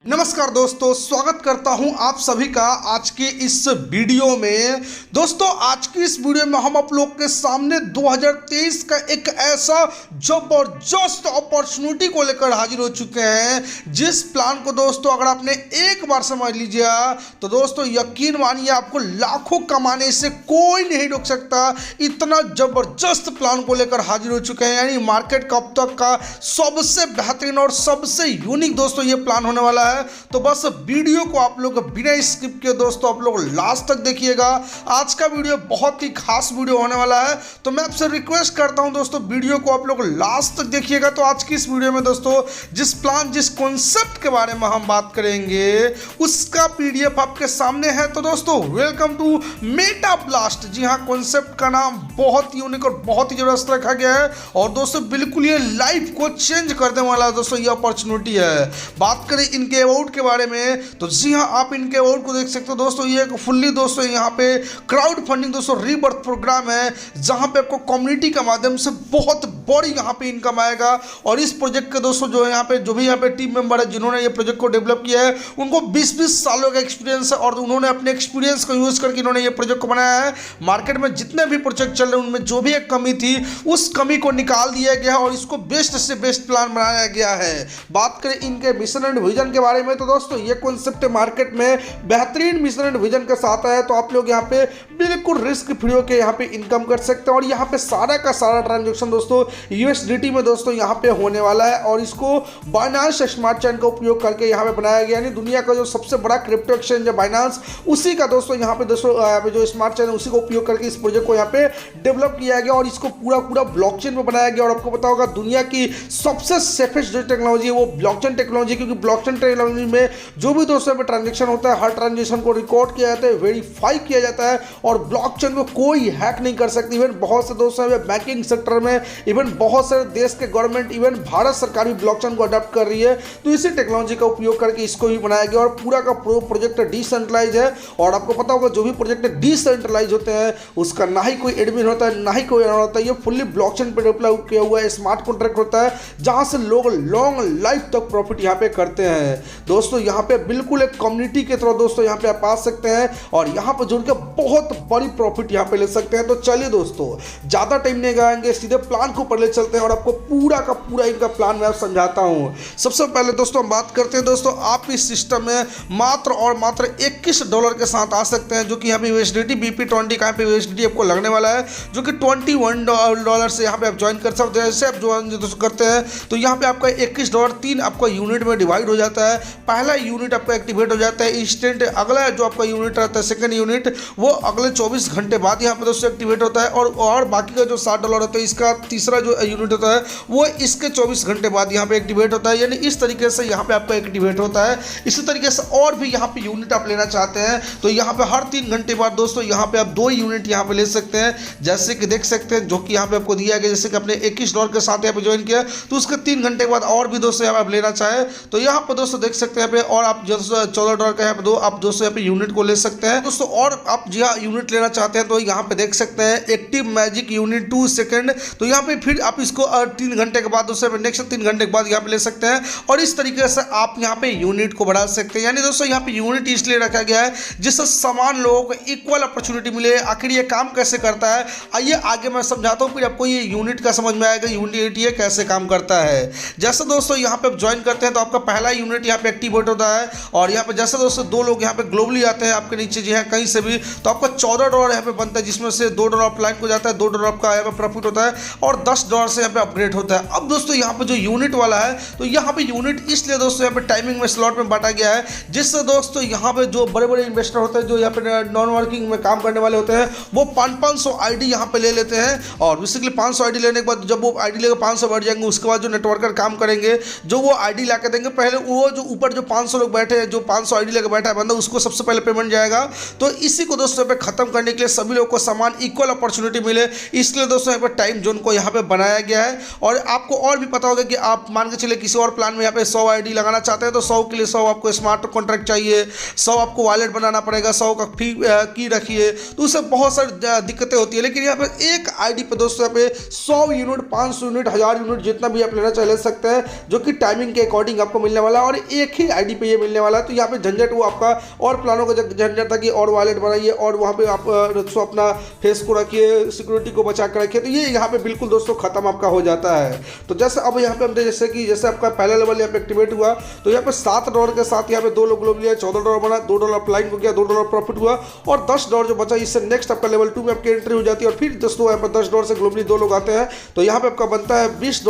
नमस्कार दोस्तों, स्वागत करता हूं आप सभी का आज के इस वीडियो में। दोस्तों, आज की इस वीडियो में हम आप लोग के सामने 2023 का एक ऐसा जबरदस्त अपॉर्चुनिटी को लेकर हाजिर हो चुके हैं, जिस प्लान को दोस्तों अगर आपने एक बार समझ लीजिए तो दोस्तों यकीन मानिए आपको लाखों कमाने से कोई नहीं रोक सकता। इतना जबरदस्त प्लान को लेकर हाजिर हो चुके हैं, यानी मार्केट का अब तक का सबसे बेहतरीन और सबसे यूनिक दोस्तों ये प्लान होने वाला है। तो बस वीडियो को आप लोग बिना स्किप किए दोस्तों आप लोग लास्ट तक देखिएगा। आज का वीडियो बहुत ही खास वीडियो होने वाला है, तो मैं आपसे रिक्वेस्ट करता हूं दोस्तों वीडियो को आप लोग लास्ट तक देखिएगा। तो आज की इस वीडियो में दोस्तों जिस प्लान जिस कॉन्सेप्ट के बारे में हम बात करेंगे उसका पीडीएफ आपके सामने है। तो दोस्तों वेलकम टू मेटा ब्लास्ट। जी हाँ, कॉन्सेप्ट का नाम बहुत ही यूनिक और बहुत ही जबरदस्त रखा गया है और दोस्तों बिल्कुल ये लाइफ को चेंज कर देने वाला दोस्तों ये अपॉर्चुनिटी है। बात करें इनके अवार्ड के बारे में तो जी हाँ, आप इनके अवार्ड को देख सकते हो दोस्तों। ये एक फुल्ली दोस्तों यहाँ पे क्राउड फंडिंग दोस्तों रीबर्थ प्रोग्राम है, जहाँ पे आपको कम्युनिटी के माध्यम से बहुत बड़ी यहाँ पे इनकम आएगा। और इस प्रोजेक्ट के दोस्तों जो यहाँ पे जो भी यहाँ पे टीम मेंबर है जिन्होंने ये प्रोजेक्ट को डेवलप किया है, उनको 20-20 सालों का एक्सपीरियंस है और उन्होंने अपने एक्सपीरियंस को यूज करके इन्होंने ये प्रोजेक्ट को बनाया है। मार्केट में जितने भी प्रोजेक्ट चल रहे हैं उनमें जो भी एक कमी थी उस कमी को निकाल दिया गया है और इसको बेस्ट से बेस्ट प्लान बनाया गया है। बात करें इनके मिशन एंड विजन के बारे में तो दोस्तों ये कॉन्सेप्ट मार्केट में बेहतरीन मिशन एंड विजन के साथ है। तो आप लोग यहाँ पे बिल्कुल रिस्क फ्री होकर यहाँ पे इनकम कर सकते हैं और यहाँ पे सारा का सारा ट्रांजेक्शन दोस्तों यूएसडीटी में दोस्तों यहाँ पे होने वाला है और इसको बाइनांस स्मार्ट चेन का उपयोग करके यहाँ पे बनाया गया। यानी दुनिया का जो सबसे बड़ा क्रिप्टो एक्सचेंज है बाइनांस, उसी का दोस्तों यहाँ पे जो स्मार्ट चेन है उसी का उपयोग करके इस प्रोजेक्ट को यहाँ पे डेवलप किया गया और इसको पूरा ब्लॉकचेन में बनाया गया। और आपको पता होगा दुनिया की सबसे सेफेस्ट जो टेक्नोलॉजी है वो ब्लॉकचेन टेक्नोलॉजी, क्योंकि ब्लॉकचेन टेक्नोलॉजी में जो भी दोस्तों पे ट्रांजेक्शन होता है हर ट्रांजेक्शन को रिकॉर्ड किया जाता है, वेरीफाई किया जाता है और ब्लॉकचेन को कोई हैक नहीं कर सकती। इवन बहुत से दोस्तों बैंकिंग सेक्टर में, इवन बहुत सारे देश के गवर्नमेंट, इवन भारत सरकार भी ब्लॉकचेन को अडॉप्ट कर रही है। तो इसी टेक्नोलॉजी का उपयोग करके इसको भी बनाया गया और पूरा का प्रोजेक्ट डिसेंट्रलाइज है। और आपको पता होगा जो भी प्रोजेक्ट डिसेंट्रलाइज होते हैं उसका ना ही कोई एडमिन होता है ना ही कोई ओनर होता है। ये फुल्ली ब्लॉकचेन पर डेवलप किया हुआ है स्मार्ट कॉन्ट्रैक्ट होता है, जहां से लोग लॉन्ग लाइफ तक प्रॉफिट यहाँ पे करते हैं। दोस्तों यहाँ पे बिल्कुल एक कम्युनिटी के तरह दोस्तों यहाँ पे आप आ सकते हैं और यहाँ पे जुड़ के बहुत बड़ी प्रॉफिट यहाँ पे ले सकते हैं। तो चलिए दोस्तों ज्यादा टाइम नहीं लगाएंगे, सीधे प्लान को ऊपर ले चलते हैं और आपको पूरा का पूरा इनका प्लान मैं समझाता हूँ। सबसे पहले दोस्तों हम बात करते हैं दोस्तों, आप इस सिस्टम में मात्र और मात्र $21 के साथ आ सकते हैं, जो कि यहाँ पे यूएसडीटी BP20 का यहाँ पे यूएसडीटी आपको लगने वाला है, जो कि $21 से यहाँ पे आप ज्वाइन कर सकते हैं। जैसे आप ज्वाइन करते हैं तो यहाँ पे आपका $21 3 आपका यूनिट में डिवाइड हो जाता है। पहला यूनिट आपका एक्टिवेट हो जाता है इंस्टेंट, अगला जो आपका यूनिट रहता है सेकंड यूनिट वो अगले 24 घंटे बाद यहाँ पे दोस्तों एक्टिवेट होता है और बाकी का जो $60 होता है इसका तीसरा जो यूनिट होता है वो इसके 24 घंटे बाद यहाँ पे एक्टिवेट होता है। यानी इस तरीके से यहाँ पे आपका एक्टिवेट होता है। इसी तरीके से और भी यहाँ पे यूनिट आप लेना चाहते हैं तो यहाँ पे हर 3 घंटे बाद दोस्तों यहाँ पे आप 2 यूनिट यहाँ पे ले सकते हैं, जैसे कि देख सकते हैं जो कि यहाँ पे आपको दिया गया। जैसे कि आपने $21 के साथ यहाँ पे ज्वाइन किया तो उसके 3 घंटे बाद और भी दोस्तों यहाँ पे आप लेना चाहे तो यहाँ पर दोस्तों देख सकते हैं यहाँ पे और आप $14 का यहाँ पे आप दोस्तों यहाँ पे यूनिट को ले सकते हैं दोस्तों। और आप जी हाँ यूनिट लेना चाहते हैं तो यहाँ पे देख सकते हैं एक्टिव मैजिक यूनिट 2 सेकंड, तो यहाँ पे फिर आप इसको 3 घंटे के बाद दोस्तों नेक्स्ट 3 घंटे के बाद यहाँ पे ले सकते हैं और इस तरीके से आप यहाँ पे यूनिट को बढ़ा सकते हैं। यानी दोस्तों यहाँ पे यूनिट इसलिए रखा गया है जिससे समान लोगों को इक्वल अपॉर्चुनिटी मिले। आखिर ये काम कैसे करता है आइए आगे मैं समझाता हूँ, फिर आपको ये यूनिट का समझ में आएगा यूनिट ये कैसे काम करता है। जैसे दोस्तों यहाँ पे आप ज्वाइन करते हैं तो आपका पहला यूनिट यहाँ पे एक्टिवेट होता है और यहाँ पे जैसे दोस्तों 2 लोग यहाँ पे ग्लोबली आते हैं आपके नीचे जी है कहीं से भी तो आपका $14 यहाँ पे बनता है, जिसमें से $2 प्लान को जाता है, $2 आपका यहाँ पे प्रॉफिट होता है और $10 से यहाँ पे अपग्रेड होता है। अब दोस्तों यहाँ पे जो यूनिट वाला है तो यहाँ पे यूनिट इसलिए दोस्तों यहाँ पे टाइमिंग में स्लॉट में बांटा गया है, जिससे दोस्तों यहाँ पे जो बड़े बड़े इन्वेस्टर होते हैं जो यहाँ पे नॉन वर्किंग में काम करने वाले होते हैं वो 500 आईडी यहाँ पे ले लेते हैं और बेसिकली 500 आईडी लेने के बाद जब वो आईडी लेकर 500 बढ़ जाएंगे उसके बाद जो नेटवर्कर काम करेंगे जो वो आईडी ला के देंगे, पहले वो जो ऊपर जो 500 लोग बैठे हैं जो 500 आईडी लेकर बैठा है बंदा उसको सबसे पहले पेमेंट जाएगा। तो इसी को दोस्तों पे खत्म करने के लिए सभी लोगों को समान इक्वल अपॉर्चुनिटी मिले, इसलिए दोस्तों यहाँ पे टाइम जोन को यहाँ पे बनाया गया है। और आपको और भी पता होगा कि आप मान के चले किसी और प्लान में यहाँ पे 100 आईडी लगाना चाहते हैं तो 100 के लिए 100 आपको स्मार्ट कॉन्ट्रैक्ट चाहिए, 100 आपको वॉलेट बनाना पड़ेगा, 100 का फी की रखिए, तो उससे बहुत सारी दिक्कतें होती है। लेकिन यहाँ पे एक आईडी पे दोस्तों यहाँ पे 100 यूनिट, 500 यूनिट, 1000 यूनिट जितना भी आप लेना चाहे ले सकते हैं, जो कि टाइमिंग के अकॉर्डिंग आपको मिलने वाला है। और एक ही आईडी पे ये मिलने वाला है। तो यहाँ पे झंझट वो आपका और प्लानों का झंझट था कि और वॉलेट बनाइए और वहाँ पे आप दोस्तों अपना फेस को रखिए, सिक्योरिटी को बचा कर रखिए, तो ये यहाँ पे बिल्कुल दोस्तों खत्म आपका हो जाता है। तो जैसे अब यहाँ पे हम जैसे आपका पहला लेवल यहाँ पे एक्टिवेट हुआ तो यहाँ पे $7 के साथ यहाँ पे 2 लोग ग्लोबली है, $14 बना, $2 प्लाइन हो गया, $2 प्रॉफिट हुआ और $10 जो बचा इससे नेक्स्ट आपका लेवल 2 में आपकी एंट्री हो जाती है। और फिर दोस्तों यहाँ पर $10 से ग्लोबली 2 लोग आते हैं तो यहाँ पे आपका बनता है $20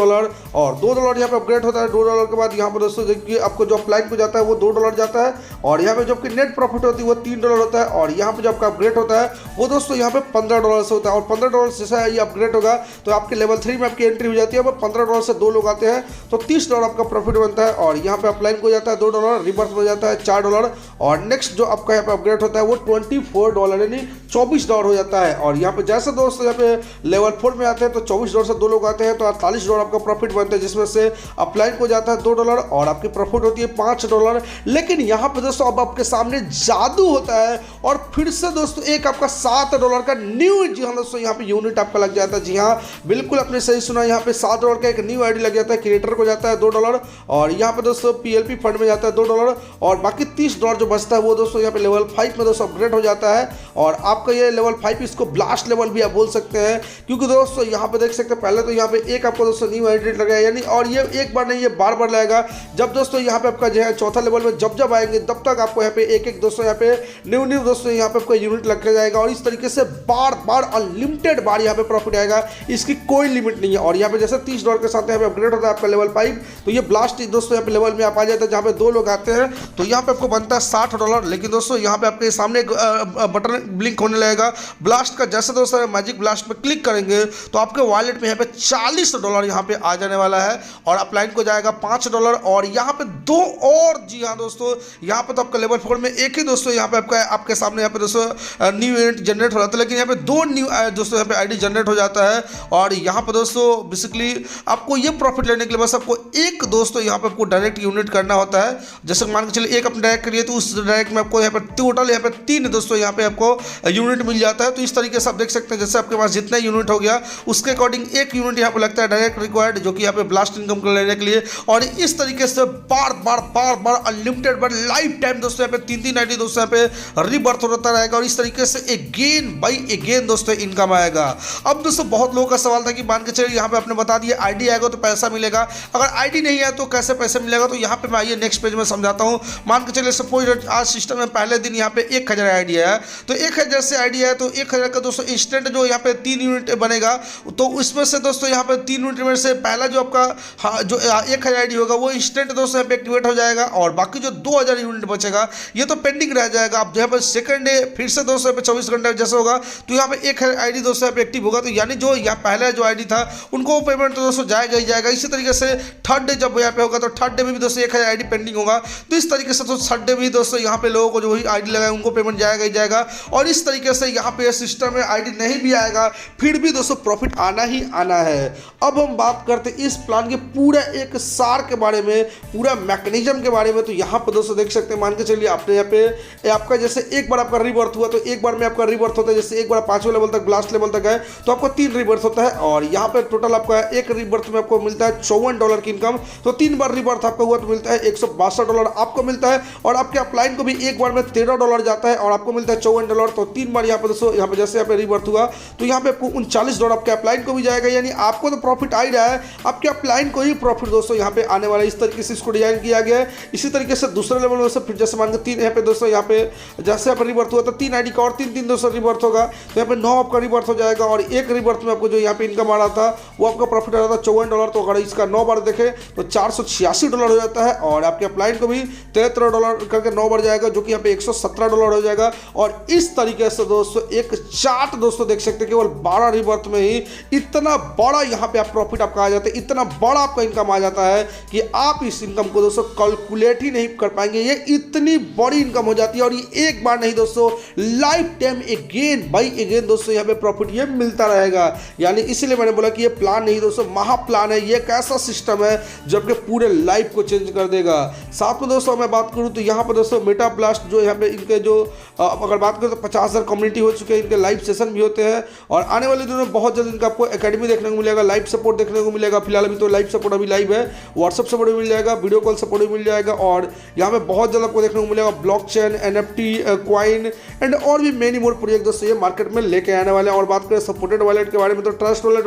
और $2 यहाँ पे अपग्रेड होता है। $2 के बाद यहाँ पर दोस्तों देखिए आपको जो प्लाइन को जाता है वो $2 जाता है और यहाँ पे जो आपकी नेट प्रॉफिट होती है वो $3 होता है और यहाँ पे जो आपका अपग्रेड होता है वो दोस्तों यहाँ पे $15 से होता है और $15 से जैसा ये अपग्रेड होगा तो आपके लेवल 3 में आपकी एंट्री हो जाती है। वो $15 से 2 लोग आते हैं तो $30 आपका प्रॉफिट बनता है और यहाँ पे अपलाइन को जाता है $2, रिवर्स हो जाता है $4 और नेक्स्ट जो आपका यहाँ पे अपग्रेड होता है वो $24 यानी $24 हो जाता है। और यहाँ पे जैसे दोस्तों यहाँ पे लेवल 4 में आते हैं तो $24 से 2 लोग आते हैं तो $48 आपका प्रॉफिट बनता है जिसमें से अपलाइन को जाता है $2 और आपकी प्रॉफिट होती है $5। लेकिन यहाँ पे दोस्तों अब आपके सामने जादू होता है और फिर से दोस्तों एक आपका $7 का न्यू, जी हाँ दोस्तों यहाँ पे यूनिट आपका लग जाता है। जी हाँ बिल्कुल आपने सही सुना, यहाँ पे $7 का एक न्यू आईडी लग जाता है। क्रिएटर को जाता है $2 और यहाँ पे दोस्तों PLP फंड में जाता है $2 और बाकी $30 जो बचता है वो दोस्तों यहाँ पे लेवल 5 में दोस्तों अपग्रेड हो जाता है और आपका ये लेवल 5 इसको ब्लास्ट लेवल भी आप बोल सकते हैं क्योंकि दोस्तों यहाँ पे देख सकते हैं पहले तो यहाँ पे एक आपको दोस्तों न्यू आईडी लगा यानी और ये एक बार नहीं ये बार बार लगेगा। जब दोस्तों यहाँ पे आपका जो है चौथा लेवल में जब आएंगे तब तक आपको यहाँ पे एक दोस्तों यहाँ पे न्यू दोस्तों यहाँ पे आपका यूनिट लग जाएगा और इस तरीके से बार बार अनलिमिटेड बार यहाँ पे प्रॉफिट आएगा, इसकी कोई लिमिट नहीं है। और यहाँ पे जैसे $30 के साथ यहाँ पे अपग्रेड होता है आपका लेवल 5 तो ये ब्लास्ट दोस्तों यहाँ पे लेवल में आप आ जाता है जहाँ पे 2 लोग आते हैं तो यहाँ पे आपको बनता है $60। लेकिन दोस्तों यहाँ पे आपके सामने बटन ब्लिंक होने लगेगा ब्लास्ट का। जैसे दोस्तों मैजिक ब्लास्ट पे क्लिक करेंगे तो आपके वॉलेट में यहाँ पे $40 यहाँ पे आ जाने वाला है और अपलाइन को जाएगा $5 और यहाँ पे 2 और, जी हाँ दोस्तों यहाँ पे तो आपका लेवल 4 में एक ही दोस्तों यहाँ पे आपके सामने यहाँ पे दोस्तों न्यू यूनिट जनरेट हो रहा था लेकिन यहाँ पे 2 न्यू दोस्तों यहाँ पे आईडी जनरेट हो जाता है। और यहाँ पे दोस्तों बेसिकली आपको ये प्रॉफिट लेने के लिए बस आपको एक दोस्तों यहाँ पे आपको डायरेक्ट यूनिट करना होता है। जैसे मान के चलिए एक अपने डायरेक्ट करिए तो उस डायरेक्ट में आपको यहाँ पे टोटल यहाँ पे 3 दोस्तों यहाँ पे आपको यूनिट मिल जाता है। तो इस तरीके से आप देख सकते हैं जैसे आपके पास जितना यूनिट हो गया उसके अकॉर्डिंग एक यूनिट यहाँ पे लगता है डायरेक्ट रिक्वायर्ड जो कि यहाँ पे ब्लास्ट इनकम कर लेने के लिए। और इस तरीके से बार बार अनलिमिटेड बार लाइफ टाइम दोस्तों यहाँ पे 3 आईडी दोस्तों यहाँ पे रीबर्थ होता रहेगा और इस तरीके से अगेन बाई अगेन दोस्तों इनकम आएगा। अब दोस्तों बहुत लोगों का सवाल था कि मान के चलिए यहाँ पे आपने बता दिया आईडी आएगा तो पैसा मिलेगा, अगर आईडी नहीं है तो कैसे पैसे मिलेगा। तो यहाँ पे मैं आइए नेक्स्ट पेज में समझाता हूँ। मान के चलिए सपोज आज सिस्टम में पहले दिन यहाँ पे 1000 आईडी है तो 1000 से आईडी है तो 1000 का दोस्तों इंस्टेंट जो यहाँ पे 3 यूनिट बनेगा तो उसमें से दोस्तों यहाँ पे 3 यूनिट में से पहला जो आपका जो 1000 आईडी होगा वो इंस्टेंट दोस्तों यहाँ पे एक्टिवेट हो जाएगा और बाकी जो 2000 यूनिट बचेगा ये तो पेंडिंग रह जाएगा। अब यहाँ पर सेकंड डे फिर से दोस्तों यहाँ पे 24 घंटे जैसे होगा तो यहाँ पे 1000 आईडी दोस्तों यहाँ पे एक्टिव होगा तो यानी जो यहाँ पहला जो आईडी था उनको पेमेंट तो दोस्तों जाएगा ही जाएगा। इसी तरीके से थर्ड डे जब यहाँ पे होगा तो थर्ड डे में भी दोस्तों 1000 आईडी पेंडिंग होगा तो इस तरीके से तो थर्ड डे भी दोस्तों यहाँ पे लोगों को जो वही आईडी लगाए उनको पेमेंट जाएगा ही जाएगा। और इस तरीके से यहाँ पे सिस्टम में आईडी नहीं भी आएगा फिर भी दोस्तों प्रॉफिट आना ही आना है। अब हम बात करते हैं इस प्लान के पूरा एक सार के बारे में, पूरा मैकेनिज्म के बारे में। तो यहाँ पर दोस्तों देख सकते हैं मान के चलिए आपने यहाँ पे आपका जैसे एक बार आपका रीबर्थ हुआ तो एक बार में आपका रीबर्थ होता है। जैसे एक बार 5वें लेवल तक ब्लास्ट लेवल तक है तो आपको 3 रीबर्थ होता है और यहाँ पे टोटल आपका एक रीबर्थ में आपको मिलता है $54 की इनकम। तो 3 बार रीबर्थ आपका हुआ तो मिलता है $162 आपको मिलता है और आपके अपलाइन को भी एक बार में $13 जाता है और आपको मिलता है $54। तो 3 बार यहाँ पे दोस्तों यहाँ पे जैसे यहाँ पे रीबर्थ हुआ तो यहाँ पे आपको $39 आपके अपलाइन को भी जाएगा यानी आपको तो प्रॉफिट आ ही रहा है, आपके अपलाइन को ही प्रॉफिट दोस्तों यहाँ पे आने वाला है। इस तरीके से इसको डिजाइन किया गया है। इसी तरीके से दूसरे लेवल में फिर जैसे मान के 3 यहाँ पे दोस्तों यहाँ पे जैसे यहाँ पे रीबर्थ हुआ तो 3 आईडी का और 3 दोस्तों रीबर्थ होगा तो यहाँ पे 9 आपका रीबर्थ हो जाएगा और एक रीबर्थ में आपको जो यहाँ पे इनकम आ रहा था वो आपका प्रॉफिट आ रहा था $54। तो अगर इसका 9 बार देखें तो $486 हो जाता है और आपके अपलाइन को भी $73 करके 9 बार जाएगा जो कि यहाँ पे $117 हो जाएगा। और इस तरीके से दोस्तों एक चार्ट दोस्तों देख सकते हैं केवल 12 रीबर्थ में ही इतना बड़ा यहाँ पे आप प्रॉफिट आपका आ जाता है, इतना बड़ा आपका इनकम आ जाता है कि आप इस इनकम को दोस्तों कैलकुलेट ही नहीं कर पाएंगे। ये इतनी बड़ी इनकम हो जाती है और ये एक बार नहीं दोस्तों life time again by again दोस्तों यहाँ पे प्रॉफिट ये मिलता रहेगा। यानी इसीलिए मैंने बोला कि ये प्लान नहीं दोस्तों महा प्लान है। ये एक ऐसा सिस्टम है जो आपके पूरे लाइफ को चेंज कर देगा। साथ में दोस्तों मैं बात करूँ तो यहाँ पर दोस्तों दोस्तों मेटा ब्लास्ट जो यहाँ पे इनके जो अगर बात करें तो 50,000 कम्युनिटी हो चुके हैं, इनके लाइव सेशन भी होते हैं और आने वाले दिनों में बहुत जल्द इनका आपको एकेडमी देखने को मिलेगा, लाइव सपोर्ट देखने को मिलेगा। फिलहाल अभी तो लाइव सपोर्ट अभी लाइव है, व्हाट्सअप सपोर्ट भी मिल जाएगा, वीडियो कॉल सपोर्ट भी मिल जाएगा और यहाँ पे बहुत जल्द आपको देखने को मिलेगा ब्लॉकचेन, एनएफटी, कॉइन एंड और भी मेनी मोर प्रोजेक्ट दोस्तों ये मार्केट में लेके आने वाले हैं। और बात करें सपोर्टेड वॉलेट के बारे में तो ट्रस्ट वॉलेट,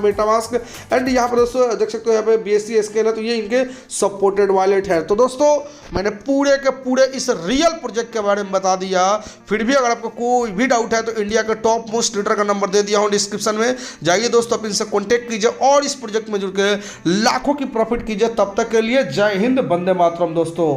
मेटामास्क एंड यहाँ पर दोस्तों देख सकते हो यहाँ पे BSC स्कैन है, तो ये इनके सपोर्टेड वॉलेट है। तो दोस्तों मैंने पूरे के पूरे इस रियल प्रोजेक्ट के बारे में बता दिया। फिर भी अगर आपको कोई भी डाउट है तो इंडिया का टॉप मोस्ट लीडर का नंबर दे दिया हूं डिस्क्रिप्शन में, जाइए दोस्तों आप इनसे कॉन्टेक्ट कीजिए और इस प्रोजेक्ट में जुड़ के लाखों की प्रॉफिट कीजिए। तब तक के लिए जय हिंद, वंदे मातरम दोस्तों।